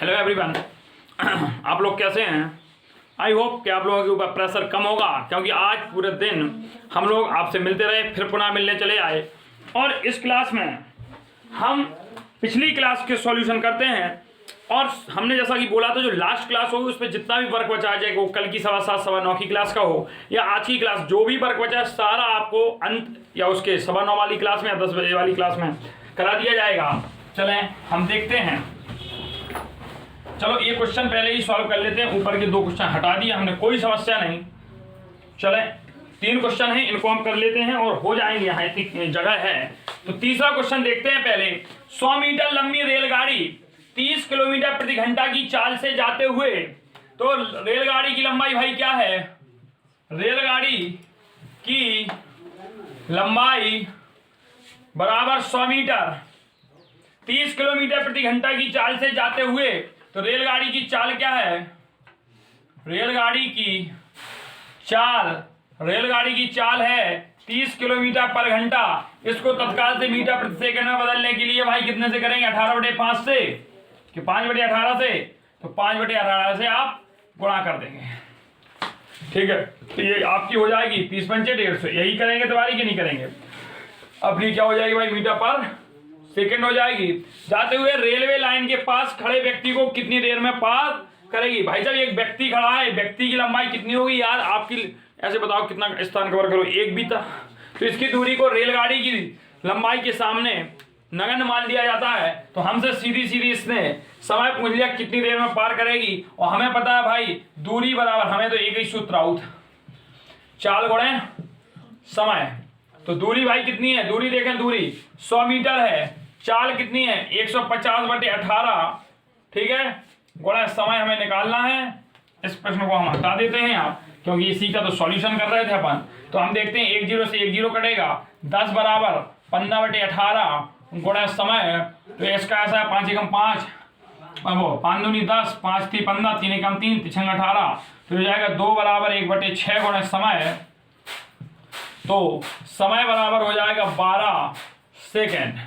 Hello everyone. आप लोग कैसे हैं? आई होप कि आप लोगों के ऊपर प्रेशर कम होगा, क्योंकि आज पूरे दिन हम लोग आपसे मिलते रहे, फिर पुनः मिलने चले आए। और इस क्लास में हम पिछली क्लास के सॉल्यूशन करते हैं। और हमने जैसा कि बोला था, जो लास्ट क्लास होगी उस पर जितना भी वर्क बचा जाए, वो कल की 7:15 7:9 की क्लास का हो या आज की क्लास, जो भी वर्क बचा है सारा आपको अंत या उसके 9:15 वाली क्लास में या 10 बजे वाली क्लास में करा दिया जाएगा। चलें हम देखते हैं। चलो ये क्वेश्चन पहले ही सॉल्व कर लेते हैं। ऊपर के 2 क्वेश्चन हटा दिए हमने, कोई समस्या नहीं। चलें 3 क्वेश्चन हैं, इनको हम कर लेते हैं और हो जाएंगे, यहाँ इतनी जगह है। तो तीसरा क्वेश्चन देखते हैं पहले। 100 मीटर लंबी रेलगाड़ी 30 किलोमीटर प्रति घंटा की चाल से जाते हुए, तो रेलगाड़ी की लंबाई भाई क्या है? रेलगाड़ी की लंबाई बराबर 100 मीटर 30 किलोमीटर प्रति घंटा की चाल से जाते हुए, तो रेलगाड़ी की चाल क्या है? रेलगाड़ी की चाल है 30 किलोमीटर पर घंटा। इसको तत्काल से मीटर प्रति सेकंड में बदलने के लिए भाई कितने से करेंगे? 18/5 से कि 5/18 से? तो 5/18 से आप गुणा कर देंगे, ठीक है। तो ये आपकी हो जाएगी 30 पंचे 150। यही करेंगे तुम्हारी कि नहीं करेंगे? अपनी क्या हो जाएगी भाई? मीटर पर सेकंड हो जाएगी। जाते हुए रेलवे लाइन के पास खड़े व्यक्ति को कितनी देर में पार करेगी? भाई साहब एक व्यक्ति खड़ा है, व्यक्ति की लंबाई कितनी होगी यार? आपकी ऐसे बताओ कितना स्थान कवर करो? एक भी था, तो इसकी दूरी को रेलगाड़ी की लंबाई के सामने नगण्य मान लिया जाता है। तो हमसे सीधी इसने समय पूछ लिया कितनी देर में पार करेगी, और हमें पता है भाई दूरी बराबर, हमें तो एक ही सूत्र आउट, चाल गुणे समय। तो दूरी भाई कितनी है? दूरी देखें, दूरी 100 मीटर है, चाल कितनी है? 150/18, ठीक है, गुणा समय हमें निकालना है। इस प्रश्न को हम हटा देते हैं आप, क्योंकि इसी का तो सॉल्यूशन कर रहे थे अपन। तो हम देखते हैं 1 0 से 1 0 कटेगा, 10 बराबर 15/18 गुणा समय। तो इसका ऐसा है 5 एकम 5, वो 5 दूनी 10, 5 3 15, 3 एकम 3, 3 6 18। तो हो जाएगा 2 बराबर 1/6 गुणा समय। तो समय बराबर हो जाएगा 12 सेकेंड।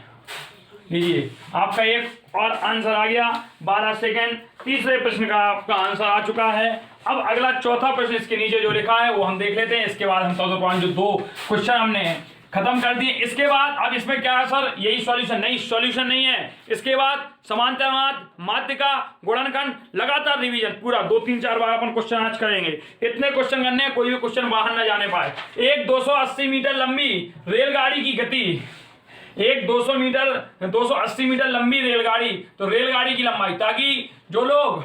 लीजिए आपका एक और आंसर आ गया, 12 सेकेंड। तीसरे प्रश्न का आपका आंसर आ चुका है। अब अगला चौथा प्रश्न इसके नीचे जो लिखा है वो हम देख लेते हैं। इसके बाद हम जो 2 क्वेश्चन हमने खत्म कर दिए। इसके बाद अब इसमें क्या है सर? यही सॉल्यूशन नहीं, सॉल्यूशन नहीं है। इसके बाद समांतरवाद, माध्यिका, गुणनखंड, लगातार रिवीजन, पूरा 2 3 4 बार अपन क्वेश्चन आज करेंगे। इतने क्वेश्चन करने हैं, कोई भी क्वेश्चन बाहर न जाने पाए। एक 280 मीटर लंबी रेलगाड़ी की गति, एक 280 मीटर लंबी रेलगाड़ी, तो रेलगाड़ी की लंबाई, ताकि जो लोग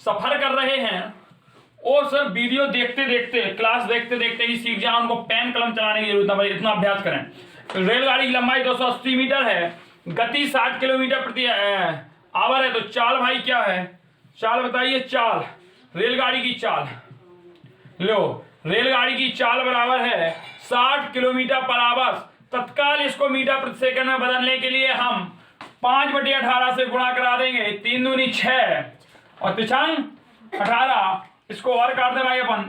सफर कर रहे हैं और सर वीडियो देखते देखते, क्लास देखते देखते ही सीख जाए, उनको पेन कलम चलाने की जरूरत है, इतना अभ्यास करें। तो रेलगाड़ी की लंबाई 280 मीटर है, गति 60 किलोमीटर प्रति आवर है। तो चाल भाई क्या है? चाल बताइए, चाल रेलगाड़ी की चाल लो, रेलगाड़ी की चाल बराबर है 60 किलोमीटर पर आवर। तत्काल इसको मीटर प्रति सेकंड में बदलने के लिए हम 5/18 से गुणा करा देंगे। 3 दूनी 6 और 3 18। इसको और काट दे भाई अपन,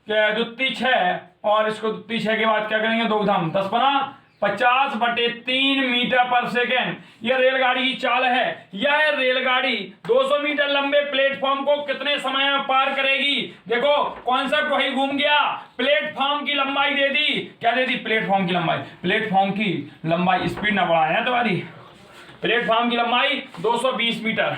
2 6 और इसको 2 6 के बाद क्या करेंगे? 2 धाम 10 बना 50/3 मीटर पर सेकेंड। यह रेलगाड़ी की चाल है। यह रेलगाड़ी 200 मीटर लंबे प्लेटफॉर्म को कितने समय में पार करेगी? देखो कॉन्सेप्ट वही घूम गया। प्लेटफॉर्म की लंबाई दे दी, क्या दे दी? प्लेटफॉर्म की लंबाई। प्लेटफॉर्म की लंबाई, स्पीड ना बढ़ाए ना तुम्हारी। प्लेटफॉर्म की लंबाई 220 मीटर,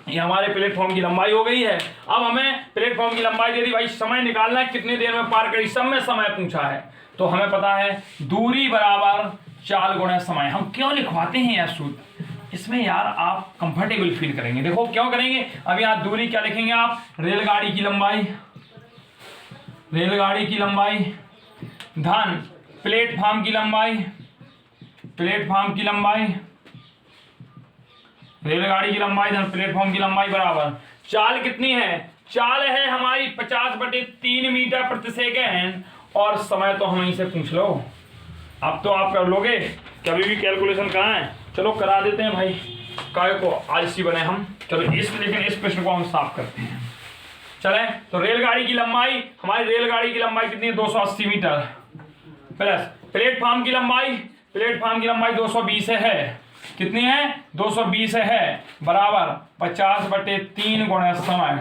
ये हमारे प्लेटफॉर्म की लंबाई हो गई है। अब हमें प्लेटफॉर्म की लंबाई दे दी, भाई समय निकालना है कितनी देर में पार करेगी। सब में समय पूछा है, तो हमें पता है दूरी बराबर चाल गुणा समय। हम क्यों लिखवाते हैं यार सूत्र? इसमें यार आप कंफर्टेबल फील करेंगे। देखो क्यों करेंगे। अब यहाँ दूरी क्या लिखेंगे आप? रेलगाड़ी की लंबाई धन प्लेटफॉर्म की लंबाई, रेलगाड़ी की लंबाई धन प्लेटफॉर्म की लंबाई बराबर चाल कितनी है? चाल है हमारी 50/3 मीटर प्रति सेकेंड, और समय तो हम से पूछ लो। अब तो आप कर लोगे, कभी भी कैलकुलेशन कराएं। चलो करा देते हैं भाई, काय को आलसी बने हम। चलो लेकिन इस प्रश्न को हम साफ करते हैं। चले तो रेलगाड़ी की लंबाई, हमारी रेलगाड़ी की लंबाई कितनी है? 280 मीटर प्लस प्लेटफॉर्म की लंबाई 220 है। कितनी है 220 है बराबर 50/3 गुणे समय।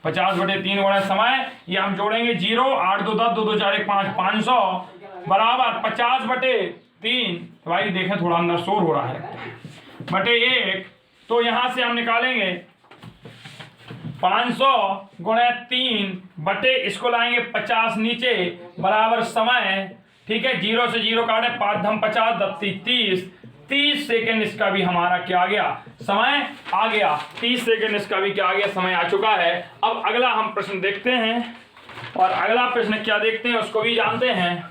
50/3 गुणे समय, ये हम जोड़ेंगे 0, 8 2 10, 2 2 4 1 5, 500 बराबर 50/3। तो भाई देखें थोड़ा अंदर शोर हो रहा है, बटे 1। तो यहां से हम निकालेंगे 500 गुणे 3 बटे इसको लाएंगे 50 नीचे बराबर समय। ठीक है, 0 से 0 काटे 5 धम 50 10 30 सेकेंड इसका भी हमारा क्या आ गया समय आ गया। 30 सेकेंड इसका भी क्या आ गया समय आ चुका है। अब अगला हम प्रश्न देखते हैं, और अगला प्रश्न क्या देखते हैं उसको भी जानते हैं।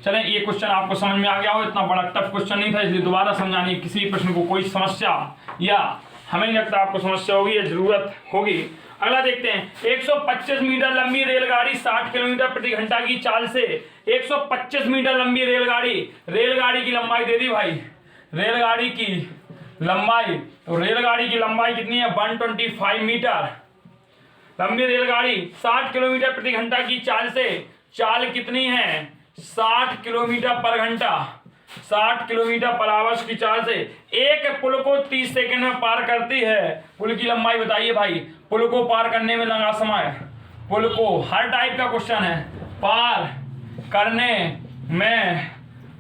चलें, ये क्वेश्चन आपको समझ में आ गया हो, इतना बड़ा टफ क्वेश्चन नहीं था, इसलिए दोबारा समझाने किसी प्रश्न को कोई समस्या या हमें नहीं लगता आपको समस्या होगी या जरूरत होगी। अगला देखते हैं, 125 मीटर लंबी रेलगाड़ी 60 किलोमीटर प्रति घंटा की चाल से 125 मीटर लंबी रेलगाड़ी की लंबाई दे दी भाई। रेलगाड़ी की लंबाई, तो रेलगाड़ी की लंबाई कितनी है 125 मीटर। लंबी रेलगाड़ी 60 किलोमीटर प्रति घंटा की चाल से, चाल कितनी है 60 किलोमीटर पर घंटा, 60 किलोमीटर पर आवर्स की चाल से एक पुल को 30 सेकंड में पार करती है। पुल की लंबाई बताइए भाई। पुल को पार करने में लगा समय, पुल को हर टाइप का क्वेश्चन है, पार करने में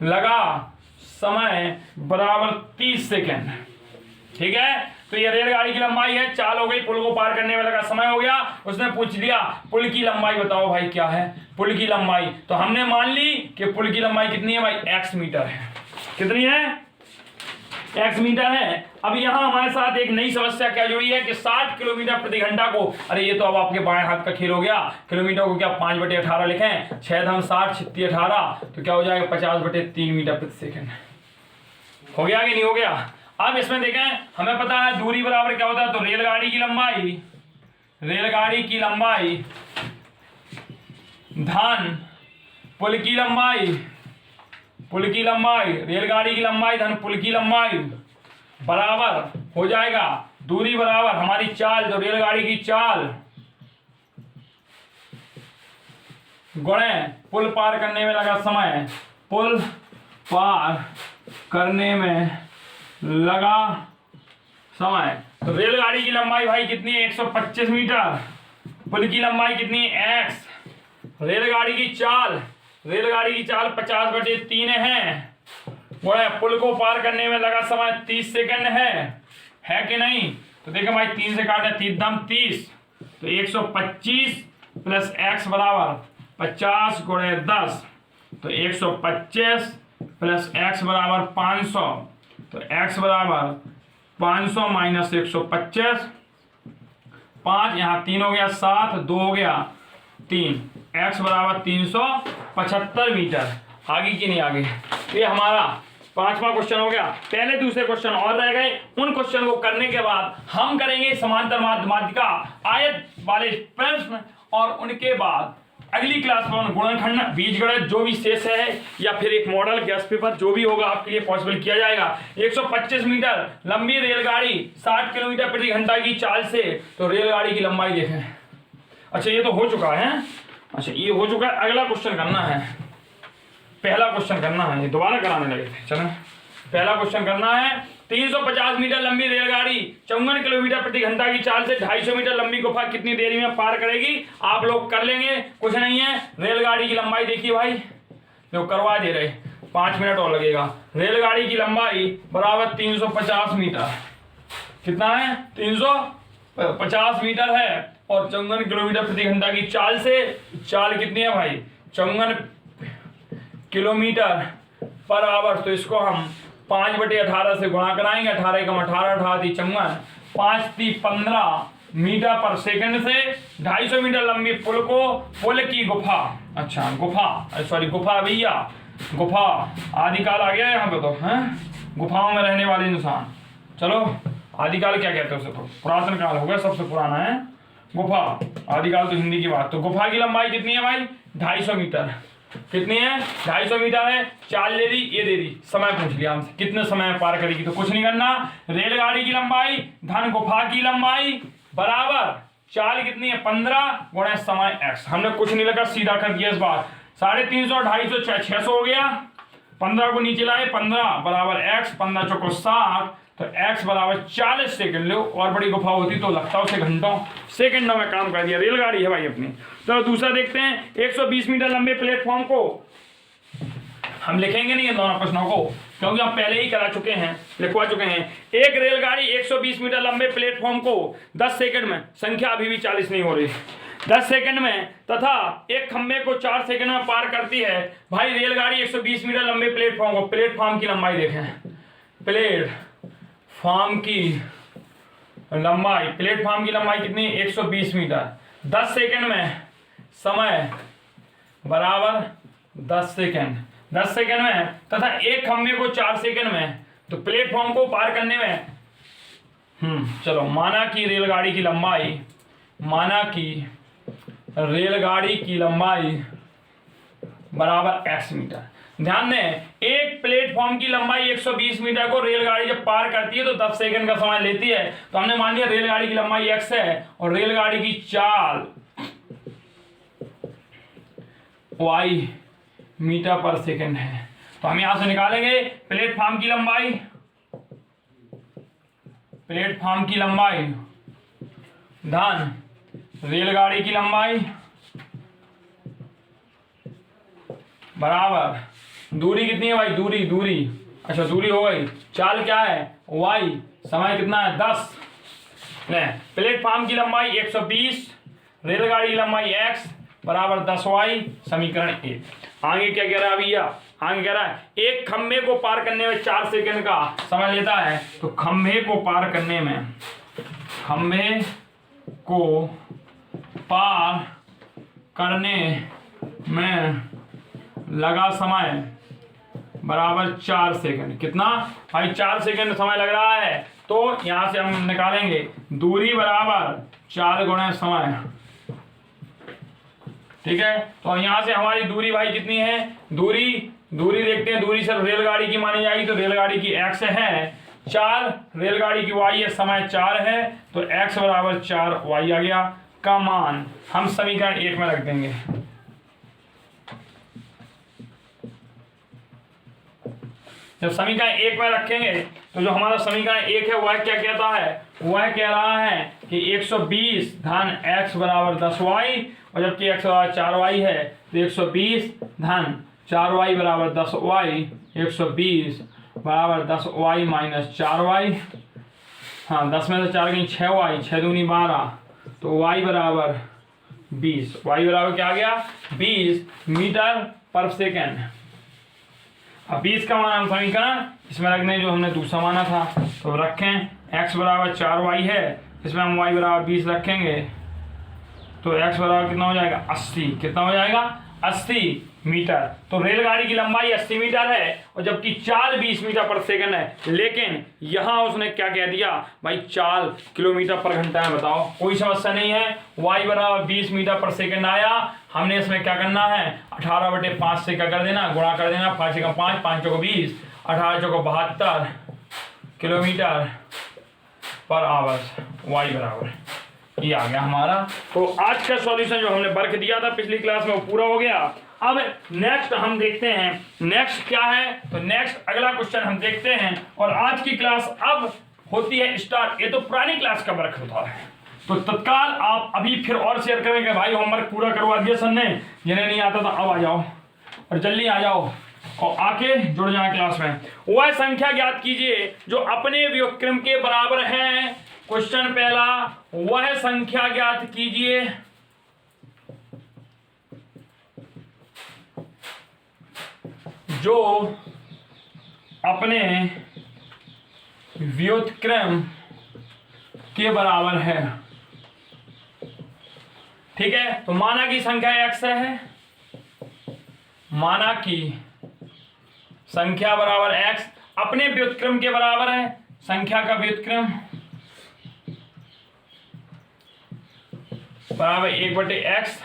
लगा समय बराबर 30 सेकंड। ठीक है, तो ये रेलगाड़ी की लंबाई है, चाल हो गई, पुल को पार करने में लगा समय हो गया। उसने पूछ लिया पुल की लंबाई बताओ भाई क्या है पुल की लंबाई। तो हमने मान ली कि पुल की लंबाई कितनी है भाई x मीटर है। कितनी है x मीटर है। अब यहाँ हमारे साथ एक नई समस्या क्या जुड़ी है कि 60 किलोमीटर प्रति घंटा को, अरे ये तो अब आपके बाएं हाथ का खेल हो गया। किलोमीटर को क्या 5/18 लिखें, 6 धम 60 छित्ती 18, तो क्या हो जाएगा 50/3 मीटर प्रति सेकेंड। हो गया कि नहीं हो गया। अब इसमें देखें, हमें पता है दूरी बराबर क्या होता है, तो रेलगाड़ी की लंबाई धन पुल की लंबाई, रेलगाड़ी की लंबाई धन पुल की लंबाई बराबर हो जाएगा दूरी बराबर हमारी चाल, जो रेलगाड़ी की चाल गुणे पुल पार करने में लगा समय, पुल पार करने में लगा समय। तो रेलगाड़ी की लंबाई भाई कितनी है 125 मीटर, पुल की लंबाई कितनी है x, रेलगाड़ी की चाल 50/3 है, पुल को पार करने में लगा समय 30 सेकंड है कि नहीं। तो देखो भाई 3 से काटे 3 दम 30, तो 125 प्लस x बराबर 50 गुणे 10, तो 125 प्लस x बराबर 500, तो x बराबर 500 माइनस 125, 5 यहाँ 3 हो गया 7, 2 हो गया 3, x बराबर 375 मीटर। आगे की नहीं आगे। ये हमारा 5वां क्वेश्चन हो गया। पहले दूसरे क्वेश्चन और रह गए, उन क्वेश्चन को करने के बाद हम करेंगे समांतर माध्यिका आयत वाले प्रश्न, और उनके बाद अगली क्लास में गुणनखंड बीजगणित जो भी शेष है या फिर एक मॉडल गैस पेपर जो भी होगा आपके लिए पॉसिबल किया जाएगा। 125 मीटर लंबी रेलगाड़ी 60 किलोमीटर प्रति घंटा की चाल से, तो रेलगाड़ी की लंबाई देखें। अच्छा ये तो हो चुका है, अच्छा ये हो चुका है। अगला क्वेश्चन करना है, पहला क्वेश्चन करना है, ये दोबारा कराने लगे थे। चलें, पहला क्वेश्चन करना है। 350 मीटर लंबी रेलगाड़ी 54 किलोमीटर प्रति घंटा की चाल से 250 मीटर लंबी गुफा कितनी देरी में पार करेगी। आप लोग कर लेंगे, कुछ नहीं है। रेलगाड़ी की लंबाई देखिए भाई, जो करवा दे रहे 5 मिनट और लगेगा। रेलगाड़ी की लंबाई बराबर 350 मीटर, कितना है 350 मीटर है, और 54 किलोमीटर प्रति घंटा की चाल से, चाल कितनी है भाई 54 किलोमीटर पर आवर, तो इसको हम 5/18 से गुणा कराएंगे। 18 × 18 18 54, 5 × 15 मीटर पर सेकंड से 250 मीटर लंबी पुल की गुफा, अच्छा गुफा, सॉरी गुफा भैया, गुफा आदिकाल आ गया यहाँ पे तो है, गुफाओं में रहने वाले इंसान। चलो आदिकाल क्या कहते हैं उसे, तो पुरातन काल हो गया, सबसे पुराना है गुफा। आदिकाल तो हिंदी की बात। तो गुफा की लंबाई कितनी है भाई 250 मीटर, कितनी है 250 मीटर है। चाल ले दी, ये दे दी, समय पूछ लिया हमसे कितने समय में पार करेगी, तो कुछ नहीं करना। रेलगाड़ी की लंबाई धन गुफा की लंबाई बराबर चाल कितनी है 15 गुणे समय x। हमने कुछ नहीं लगा, सीधा कर दिया इस बार। 350 250 600 हो गया, 15 को नीचे लाए, 15 बराबर x, 15 चौको 60, तो x बराबर 40 सेकंड लो। और बड़ी गुफा होती तो लगता उसे घंटों, सेकंडों में काम कर दिया। रेलगाड़ी है भाई अपनी। तो दूसरा देखते हैं, 120 मीटर लंबे प्लेटफॉर्म को हम लिखेंगे नहीं इन दोनों प्रश्नों को, क्योंकि हम पहले ही करा चुके हैं, लिखवा चुके हैं। एक रेलगाड़ी 120 मीटर लंबे प्लेटफॉर्म को 10 सेकंड में, संख्या अभी भी 40 नहीं हो रही, 10 सेकंड में तथा एक खंबे को 4 सेकंड में पार करती है। भाई रेलगाड़ी 120 मीटर लंबे प्लेटफॉर्म को, प्लेटफॉर्म की लंबाई देखें, प्लेटफॉर्म की लंबाई, प्लेटफॉर्म की लंबाई कितनी, 120 मीटर, 10 सेकंड में समय बराबर 10 सेकंड, 10 सेकंड में तथा एक खंबे को 4 सेकंड में, तो प्लेटफॉर्म को पार करने में चलो माना कि रेलगाड़ी की लंबाई, माना कि रेलगाड़ी की लंबाई बराबर x मीटर। ध्यान दें, एक प्लेटफॉर्म की लंबाई 120 मीटर को रेलगाड़ी जब पार करती है तो 10 सेकंड का समय लेती है। तो हमने मान लिया रेलगाड़ी की लंबाई x है और रेलगाड़ी की चाल y मीटर पर सेकंड है। तो हम यहां से निकालेंगे प्लेटफॉर्म की लंबाई, प्लेटफॉर्म की लंबाई धन रेलगाड़ी की लंबाई बराबर दूरी कितनी है भाई, दूरी अच्छा दूरी हो गई, चाल क्या है y, समय कितना है 10, प्लेटफॉर्म की लंबाई 120, रेलगाड़ी की लंबाई x बराबर 10y, समीकरण 1। आगे क्या कह रहा है भैया, आगे कह रहा है एक खंबे को पार करने में 4 सेकंड का समय लेता है। तो खंबे को पार करने में, खंबे को पार करने में लगा समय बराबर 4 सेकंड। कितना भाई, 4 सेकंड समय लग रहा है। तो यहां से हम निकालेंगे दूरी बराबर 4 गुणे समय, ठीक है। तो यहां से हमारी दूरी भाई कितनी है, दूरी देखते हैं, दूरी सिर्फ रेलगाड़ी की मानी जाएगी तो रेलगाड़ी की x है 4, रेलगाड़ी की y है, समय 4 है, तो x बराबर 4y आ गया का मान हम समीकरण 1 में रख देंगे। जब समीकरण 1 में रखेंगे तो जो हमारा समीकरण 1 है वह क्या कहता है, वह कह रहा है कि 120 धन x बराबर 10y, और जबकि x बराबर 4y है तो 120 धन 4y बराबर 10y, 120 बराबर 10y माइनस 4y, हाँ 10 में से 4 गई 6y, 6 दूनी 12, तो y बराबर 20, y बराबर क्या आ गया 20 मीटर पर सेकेंड। अब 20 का मान हम समीकरण इसमें रख दें जो हमने दूसरा माना था, तो रखें x बराबर 4y है, इसमें हम y बराबर 20 रखेंगे, तो x बराबर कितना हो जाएगा 80, कितना हो जाएगा 80 मीटर। तो रेलगाड़ी की लंबाई 80 मीटर है और जबकि चाल 20 मीटर पर सेकंड है, लेकिन यहां उसने क्या कह दिया भाई चाल किलोमीटर पर घंटा है। बताओ, कोई समस्या नहीं है, y बराबर 20 मीटर पर सेकंड आया। हमने इसमें क्या करना है 18/5 से क्या कर देना, गुणा कर देना, 5 का 5, 5 चौको 20, 18 चौको 72 किलोमीटर पर आवर, y बराबर ये आ गया हमारा। तो आज का सॉल्यूशन जो हमने वर्क दिया था पिछली क्लास में वो पूरा हो गया। अब नेक्स्ट हम देखते हैं, नेक्स्ट क्या है, तो नेक्स्ट अगला क्वेश्चन हम देखते हैं। और आज की क्लास अब होती है स्टार्ट। ये तो पुरानी क्लास का वर्क होता है, तो तत्काल आप अभी फिर और शेयर करेंगे भाई होमवर्क पूरा करवा दिया सर ने, जिन्हें नहीं आता था अब आ जाओ और जल्दी आ जाओ और आके जुड़ जाए क्लास में। वह संख्या ज्ञात कीजिए जो अपने व्युत्क्रम के बराबर है। क्वेश्चन पहला, वह संख्या ज्ञात कीजिए जो अपने व्युत्क्रम के बराबर है। ठीक है, तो माना की संख्या x है, माना की संख्या बराबर x अपने व्युत्क्रम के बराबर है, संख्या का व्युत्क्रम बराबर 1/x।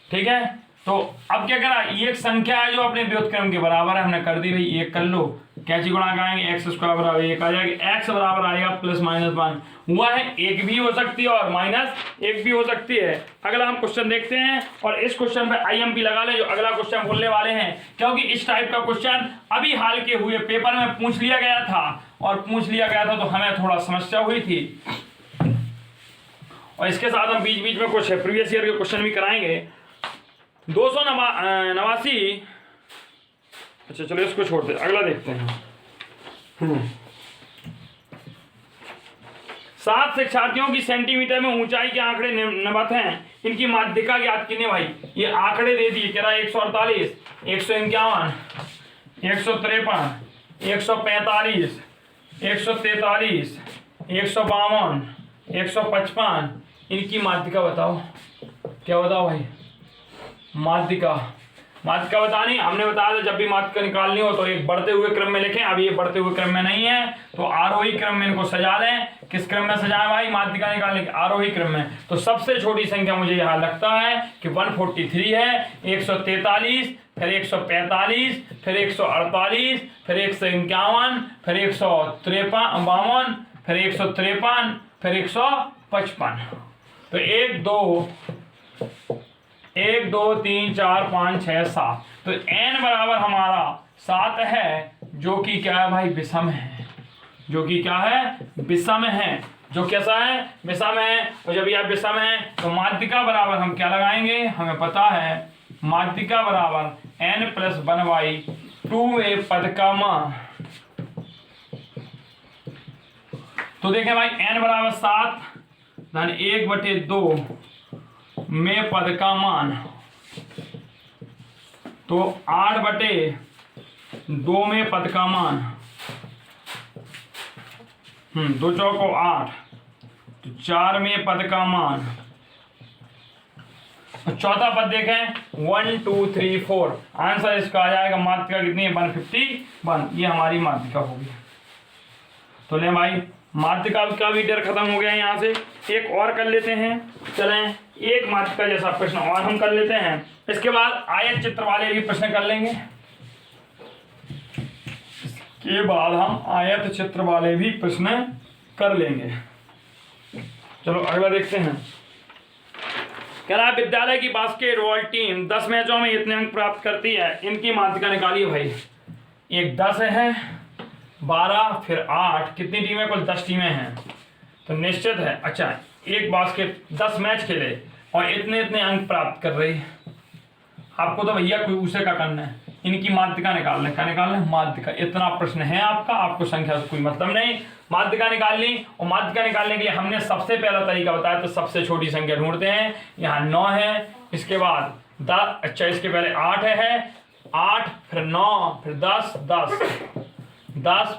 ठीक है, तो अब क्या करा, ये एक संख्या है जो अपने व्युत्क्रम के बराबर है, हमने कर दी भाई 1 कर लो। कैंची गुणा कराएंगे एक्स स्क्वायर बराबर 1 आ जाएगा, एक्स बराबर आएगा +-1 हुआ है, 1 भी हो सकती है और -1 भी हो सकती है। अगला हम क्वेश्चन देखते हैं और इस क्वेश्चन पे IMP लगा ले जो अगला क्वेश्चन बोलने वाले हैं, क्योंकि इस टाइप का क्वेश्चन अभी हाल के हुए पेपर में पूछ लिया गया था और पूछ लिया गया था तो हमें थोड़ा समस्या हुई थी। और इसके साथ हम बीच बीच में कुछ प्रीवियस ईयर के क्वेश्चन भी कराएंगे। 289, अच्छा चलो इसको छोड़ते हैं, अगला देखते हैं। 7 शिक्षार्थियों की सेंटीमीटर में ऊंचाई के आंकड़े निम्नवत हैं, इनकी माध्यिका ज्ञात कीजिए। भाई ये आंकड़े दे दिए, कह रहा है 148, 151, 153, 145, 143, 152, 155, इनकी माध्यिका बताओ। क्या बताओ भाई? माध्यिका बतानी। हमने बताया था जब भी माध्यिका निकालनी हो तो एक बढ़ते हुए क्रम में लिखें, अब ये बढ़ते हुए क्रम में नहीं है तो आरोही क्रम में इनको सजा लें। किस क्रम में सजाएं भाई माध्यिका निकालने के? आरोही क्रम में। तो सबसे छोटी संख्या मुझे यहाँ लगता है कि 143 है, 143, फिर 145, फिर 148, फिर 151, फिर 153, फिर 153, फिर 155। तो 1 2 3 4 5 6 7, तो n बराबर हमारा 7 है, जो कि क्या है भाई? विषम है। जो कि क्या है? विषम है। जो कैसा है? विषम है। और जब यह विषम है तो माध्यिका बराबर हम क्या लगाएंगे? हमें पता है माध्यिका बराबर n+1/2 में पद का मान। तो देखें भाई n बराबर 7 धन 1/2 में पद का मान, तो 8/2 में पद का मान, 2 चौको 8, तो 4 में पद का मान। चौथा पद देखें 1 2 3 4, आंसर इसका आ जाएगा माध्यिका कितनी है? 151। ये हमारी माध्यिका होगी। तो ले भाई माध्यिका का भी डर खत्म हो गया। यहाँ से एक और कर लेते हैं, चलें एक माध्यिका जैसा प्रश्न और हम कर लेते हैं। इसके बाद आयत चित्र वाले भी प्रश्न कर लेंगे। इसके बाद हम आयत चित्र वाले भी प्रश्न कर लेंगे। चलो अगला देखते हैं। कह रहा है विद्यालय की बास्केटबॉल टीम 10 मैचों में इतने अंक प्राप्त करती है, इनकी माध्यिका निकालिए भाई। एक 10 है, 12, फिर 8, कितनी टीमें? कुल 10 टीमें हैं। तो निश्चित है, अच्छा एक बास्केट 10 मैच खेले और इतने इतने अंक प्राप्त कर रही। आपको तो भैया कोई उसे का करना है, इनकी माध्यिका निकालना। क्या निकालना है? माध्यिका। इतना प्रश्न है आपका, आपको संख्या से कोई मतलब नहीं। माध्यिका निकालनी, और माध्यिका निकालने के लिए हमने सबसे पहला तरीका बताया, तो सबसे छोटी संख्या ढूंढते हैं। यहाँ 9 है, इसके बाद 10, अच्छा इसके पहले 8 है, 8 फिर 9 फिर 10, 10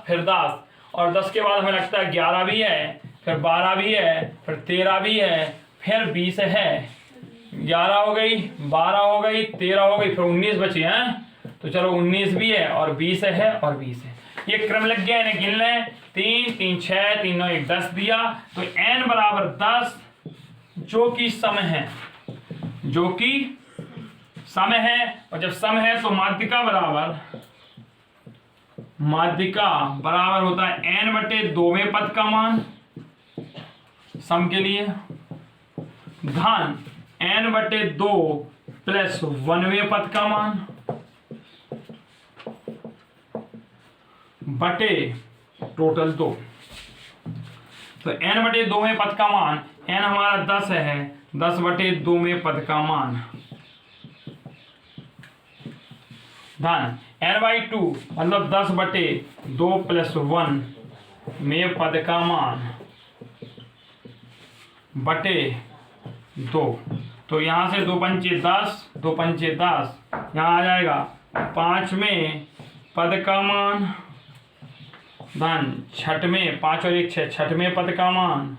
फिर 10, और 10 के बाद हमें लगता है 11 भी है, फिर 12 भी है, फिर 13 भी है, फिर 20 है। 11 हो गई, 12 हो गई, 13 हो गई, फिर 19 बची हैं। तो चलो 19 भी है और 20 है और 20 है। ये क्रम लग गया, इन्हें गिन लें। 3 3 6 3 9 1 10 दिया, तो n बराबर 10 जो कि सम है, जो कि सम है। और जब सम है तो माध्यिका बराबर होता है n/2 में पद का मान, सम के लिए, धन n/2 + 1वें पद का मान बटे टोटल 2। तो n/2 में पद का मान, n हमारा 10 है, 10/2 में पद का मान, धन n/2 मतलब 10/2 + 1 में पद का मान बटे 2। तो यहाँ से 2 पंचे 10, 2 पंचे 10, यहाँ आ जाएगा 5 में पद का मान, धन 6 में 5 और 1 6, 6 में पद का मान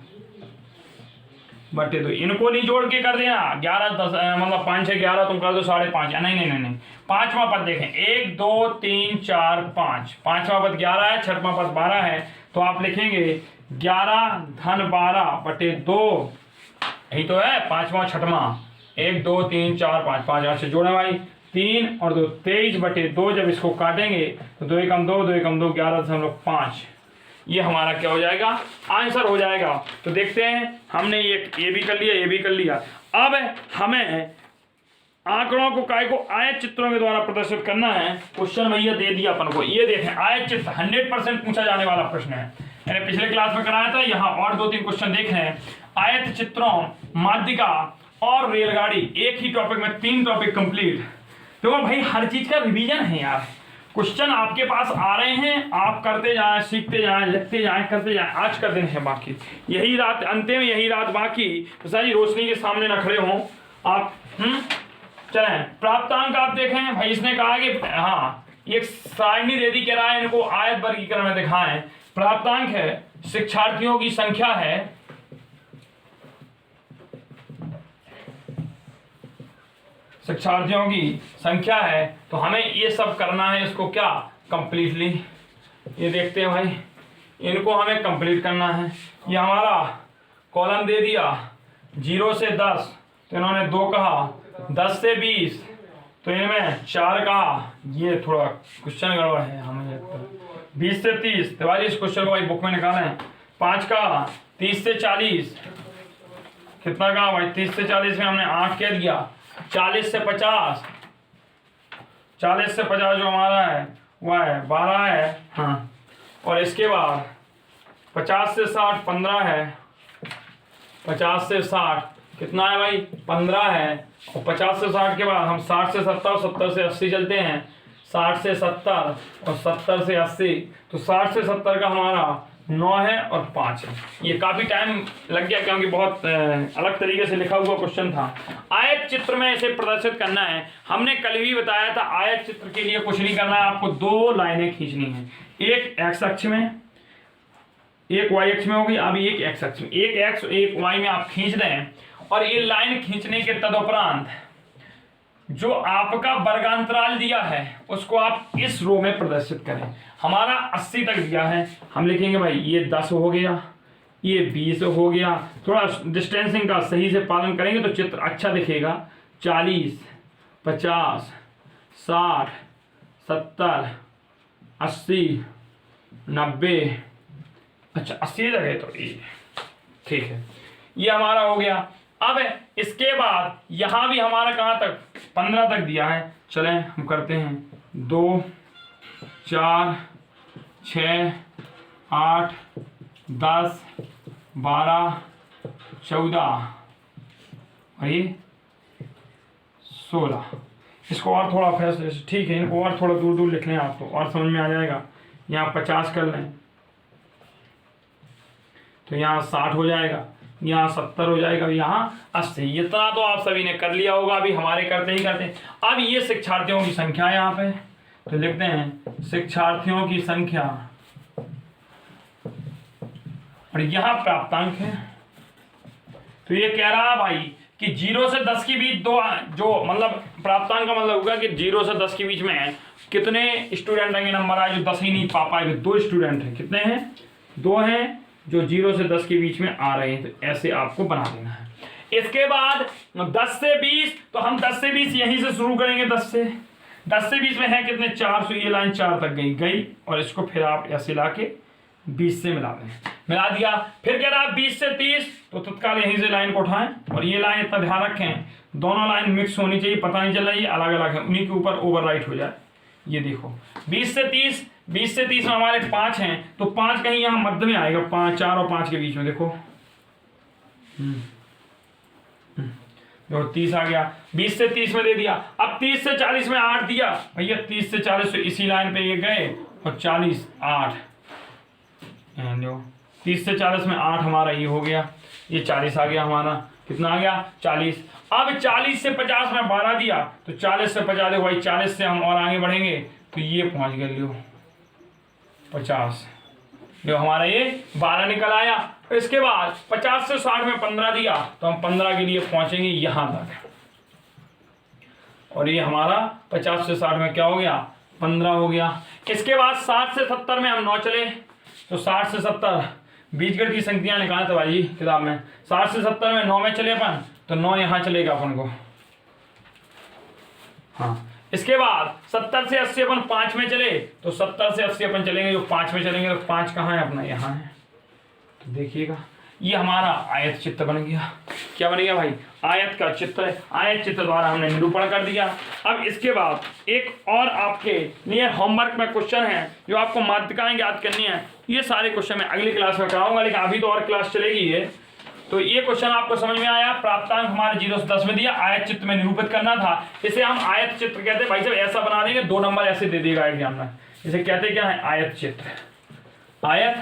बटे 2। इनको नहीं जोड़ के कर देना, 11 10 मतलब 5 6 11 तुम कर दो 5.5। नहीं, पांचवा पद देखें, 1 2 3 4 5, पांचवा पद 11 है, छठवां पद 12 है, तो आप लिखेंगे 11 धन 12 बटे 2। यही तो है पांचवा छठवां, 1 2 3 4 5, 5 8 से जोड़े भाई, 3 और 2 23/2। जब इसको काटेंगे तो 2 एकम 2, 2 एकम 2 11.5। ये हमारा क्या हो जाएगा, आंसर हो जाएगा। तो देखते हैं, हमने ये भी कर लिया, ये भी कर लिया। अब हमें आंकड़ों को काय को आयत चित्रों के द्वारा प्रदर्शित करना है। क्वेश्चन भैया दे दिया अपन को, ये देखें आयत चित्र 100% पूछा जाने वाला प्रश्न है। मैंने पिछले क्लास में कराया था, यहाँ और 2-3 क्वेश्चन देख रहे हैं। आयत चित्रों, माध्यिका और रेलगाड़ी, एक ही टॉपिक में 3 टॉपिक कंप्लीट। तो भाई हर चीज का रिवीजन है यार, क्वेश्चन आपके पास आ रहे हैं, आप करते जाएं, सीखते जाएं, लिखते जाएं, करते जाएं। आज का दिन है बाकी, यही रात अंत में, यही रात बाकी। तो सारी रोशनी के सामने न खड़े हों आप। चलें, प्राप्तांक आप देखें भाई, इसने कहा कि हाँ एक सारणी दे दी, कह रहा है इनको आयत वर्गीकरण में दिखाएं। प्राप्तांक है, शिक्षार्थियों की संख्या है, शिक्षार्थियों की संख्या है। तो हमें ये सब करना है, इसको क्या कंप्लीटली, ये देखते हैं भाई, इनको हमें कंप्लीट करना है। ये हमारा कॉलम दे दिया 0 से 10, तो इन्होंने 2 कहा, 10 से 20 तो इनमें 4 कहा। ये थोड़ा क्वेश्चन गड़बड़ है हमें, 20 से 30 तो भाई इस क्वेश्चन को भाई बुक में निकालें। 5 कहा, 30 से 40 कितना कहा भाई, 30 से 40 में हमने 8 कह दिया। 40 से 50, 40 से 50 जो हमारा है वह है 12 है। हाँ, और इसके बाद 50 से 60 15 है। 50 से 60 कितना है भाई, 15 है। और 50 से 60 के बाद हम 60 से 70, 70 से 80 चलते हैं। 60 से 70 और 70 से 80, तो 60 से 70 का हमारा 9 है और 5 है। ये काफ़ी टाइम लग गया क्योंकि बहुत अलग तरीके से लिखा हुआ क्वेश्चन था। आयत चित्र में इसे प्रदर्शित करना है। हमने कल भी बताया था, आयत चित्र के लिए कुछ नहीं करना है, आपको 2 लाइनें खींचनी है, एक एक्स अक्ष में, एक वाई अक्ष में होगी। अभी एक एक्स अक्ष में, एक एक्स एक वाई में आप खींच दें। और ये लाइन खींचने के तदुपरांत जो आपका वर्गांतराल दिया है उसको आप इस रो में प्रदर्शित करें। हमारा 80 तक दिया है, हम लिखेंगे भाई ये 10 हो गया, ये 20 हो गया। थोड़ा डिस्टेंसिंग का सही से पालन करेंगे तो चित्र अच्छा दिखेगा। 40, 50, 60, 70, 80, 90, अच्छा 80 तक है, तो ये ठीक है, ये हमारा हो गया। अब इसके बाद यहाँ भी हमारा कहाँ तक, 15 तक दिया है। चलें हम करते हैं, 2, 4, 6, 8, 10, 12, 14 और ये 16। इसको और थोड़ा फैसले से, ठीक है, इनको और थोड़ा दूर दूर लिख लें आप तो और समझ में आ जाएगा। यहाँ 50 कर लें तो यहाँ 60 हो जाएगा, यहाँ 70 हो जाएगा, यहाँ 80। इतना तो आप सभी ने कर लिया होगा, अभी हमारे करते ही करते। अब ये शिक्षार्थियों की संख्या है यहाँ पे, तो लिखते हैं शिक्षार्थियों की संख्या और यहाँ प्राप्तांक है। तो ये कह रहा है भाई कि 0 से 10 के बीच दो, जो मतलब प्राप्तांक का मतलब होगा कि 0 से 10 के बीच में कितने स्टूडेंट हैं। नंबर आए जो 10 ही नहीं पा पाए, 2 स्टूडेंट हैं। कितने हैं, 2 हैं जो 0 से 10 के बीच में आ रहे हैं। तो ऐसे आपको बना देना है। इसके बाद 10 से 20, तो हम 10 से 20 यहीं से शुरू करेंगे। 10 से 20 में है कितने, 4, तो ये लाइन 4 तक गई और इसको फिर आप ऐसे ला के 20 से मिला दें, मिला दिया। फिर कह रहा है 20 से 30, तो तत्काल यहीं से लाइन को उठाएं और ये लाइन इतना ध्यान रखें, दोनों लाइन मिक्स होनी चाहिए, पता नहीं चल रहा है ये अलग अलग है, उन्हीं के ऊपर ओवरराइट हो जाए। ये देखो 20 से 30 में हमारे 5 हैं, तो 5 कहीं यहाँ मध्य में आएगा, 5, 4 और 5 के बीच में देखो। देखो 30 आ गया, 20 से 30 में दे दिया। अब 30 से 40 में 8 दिया भैया, 30 से 40 इसी लाइन पे ये गए और 40 8, 30 से 40 में 8 हमारा ये हो गया, ये 40 आ गया हमारा। कितना आ गया, 40। अब 40 से 50 में 12 दिया, तो 40 से 50 देखो भाई, 40 से हम और आगे बढ़ेंगे तो ये पहुंच गए, लो 50, जो हमारा ये 12 निकल आया। इसके बाद 50 से 60 में 15 दिया, तो हम 15 के लिए पहुंचेंगे यहां तक, और ये हमारा 50 से 60 में क्या हो गया, 15 हो गया। इसके बाद 60 से 70 में हम 9 चले, तो 60 से 70 बीजगढ़ की संख्या निकाले तो भाई किताब में, 60 से 70 में 9 में चले अपन, तो 9 यहाँ चलेगा अपन को। हाँ, इसके बाद 70 से 80 अपन 5 में चले तो 70 से 80 अपन चलेंगे, जो 5 में चलेंगे तो 5 कहाँ है अपना, यहाँ है। तो देखिएगा ये हमारा आयत चित्र बन गया। क्या बन गया भाई, आयत का चित्र है। आयत चित्र द्वारा हमने निरूपण कर दिया। अब इसके बाद एक और आपके लिए होमवर्क में क्वेश्चन है जो आपको माध्यिकाएं ज्ञात करनी है। ये सारे क्वेश्चन मैं अगली क्लास में कराऊंगा, लेकिन अभी तो और क्लास चलेगी ये। तो ये क्वेश्चन आपको समझ में आया। प्राप्तांक हमारे 0 से 10 में दिया, आयत चित्र में निरूपित करना था। इसे हम आयत चित्र कहते हैं। भाई साहब ऐसा बना देंगे, 2 नंबर ऐसे दे देगा एग्जाम में। इसे कहते क्या है, आयत चित्र। आयत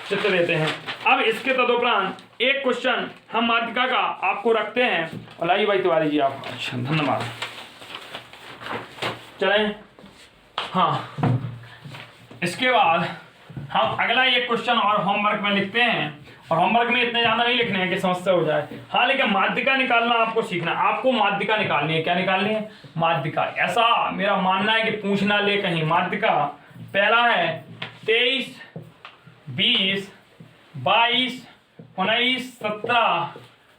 चित्र देते हैं। अब इसके तदुपरांत एक क्वेश्चन हम माध्यिका का आपको रखते हैं। और लाइए भाई तिवारी जी आप, अच्छा धन्यवाद। चलें, हाँ इसके बाद हम अगला एक क्वेश्चन और होमवर्क में लिखते हैं। और होमवर्क में इतने ज्यादा नहीं लिखने हैं कि समस्या हो जाए। हाँ लेकिन माध्यिका निकालना आपको सीखना है। आपको माध्यिका निकालनी है। क्या निकालनी है, माध्यिका। ऐसा मेरा मानना है कि पूछना ले कहीं। माध्यिका पहला है 23, 20, 22, 19, 17,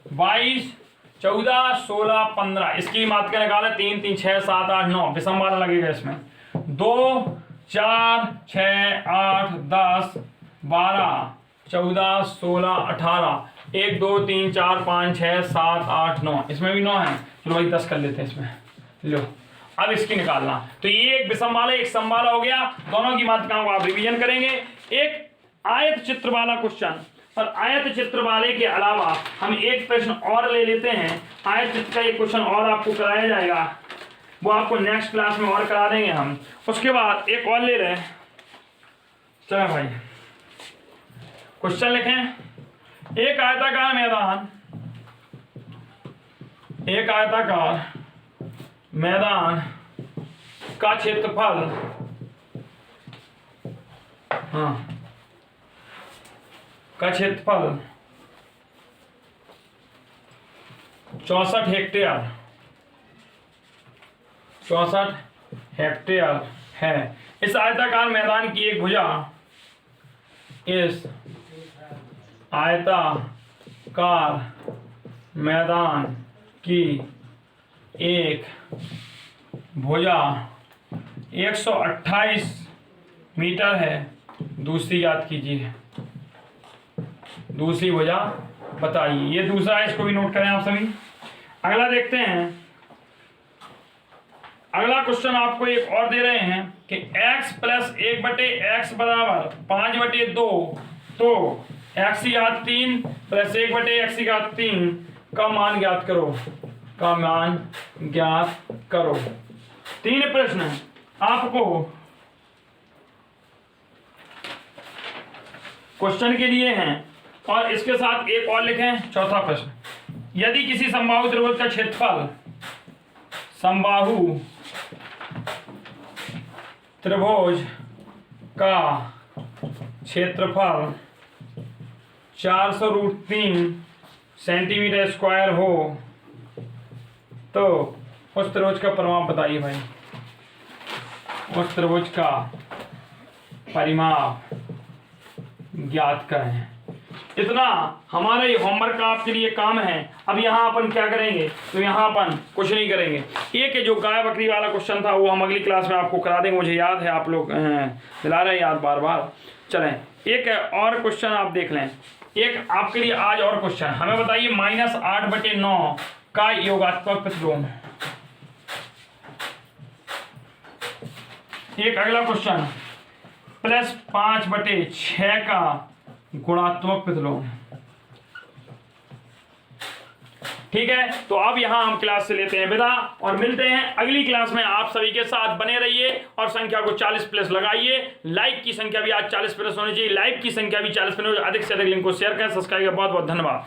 22, 14, 16, 15। इसकी माध्यिका निकाले 3, 3, 6, 7, 8, 9। विषम वाला लगेगा इसमें। 2, 4, 6, 8, 10, 12, 14, 16, 18, 1, 2, 3, 4, 5, 6, 7, 8, 9। इसमें भी 9 है। चलो भाई 10 कर लेते हैं इसमें। लो अब इसकी निकालना। तो ये एक विषम वाला एक सम वाला हो गया। दोनों की माध्यिकाओं को आप रिवीजन करेंगे। एक आयत चित्र वाला क्वेश्चन, और आयत चित्र वाले के अलावा हम एक प्रश्न और ले लेते हैं। आयत चित्र का एक क्वेश्चन और आपको कराया जाएगा, वो आपको नेक्स्ट क्लास में और करा देंगे हम। उसके बाद एक और ले रहे हैं। चलो भाई क्वेश्चन लिखें। एक आयताकार मैदान, एक आयताकार मैदान का क्षेत्रफल, हाँ का क्षेत्रफल 64 हेक्टेयर, 64 हेक्टेयर है। इस आयताकार मैदान की एक भुजा, इस आयताकार मैदान की एक भुजा 128 मीटर है। दूसरी याद कीजिए, दूसरी भुजा बताइए। ये दूसरा है, इसको भी नोट करें आप सभी। अगला देखते हैं। अगला क्वेश्चन आपको एक और दे रहे हैं कि x प्लस 1/x बराबर 5/2, तो x की घात 3 प्लस 1/x की घात 3 का मान ज्ञात करो, का मान ज्ञात करो। 3 प्रश्न आपको क्वेश्चन के लिए हैं, और इसके साथ एक और लिखें। चौथा प्रश्न, यदि किसी समबाहु त्रिभुज का क्षेत्रफल, समबाहु त्रिभुज का क्षेत्रफल 400√3 सेंटीमीटर स्क्वायर हो तो उस त्रिभुज का परिमाप बताइए भाई। उस त्रिभुज का परिमाप ज्ञात करें। इतना हमारा ये होमवर्क का आपके लिए काम है। अब यहाँ अपन क्या करेंगे, तो यहाँ अपन कुछ नहीं करेंगे। एक जो गाय बकरी वाला क्वेश्चन था वो हम अगली क्लास में आपको करा देंगे। मुझे याद है, आप लोग दिला रहे हैं याद बार बार। चलें एक और क्वेश्चन आप देख लें। एक आपके लिए आज और क्वेश्चन, हमें बताइए -8/9 का योगात्मक प्रतिलोम। एक अगला क्वेश्चन +5/6 का गुणात्मक प्रतिलोम। ठीक है, तो अब यहां हम क्लास से लेते हैं विदा और मिलते हैं अगली क्लास में। आप सभी के साथ बने रहिए और संख्या को 40+ लगाइए। लाइक की संख्या भी आज 40+ होनी चाहिए। लाइक की संख्या भी 40+। अधिक से अधिक लिंक को शेयर करें, सब्सक्राइब करें। बहुत बहुत धन्यवाद।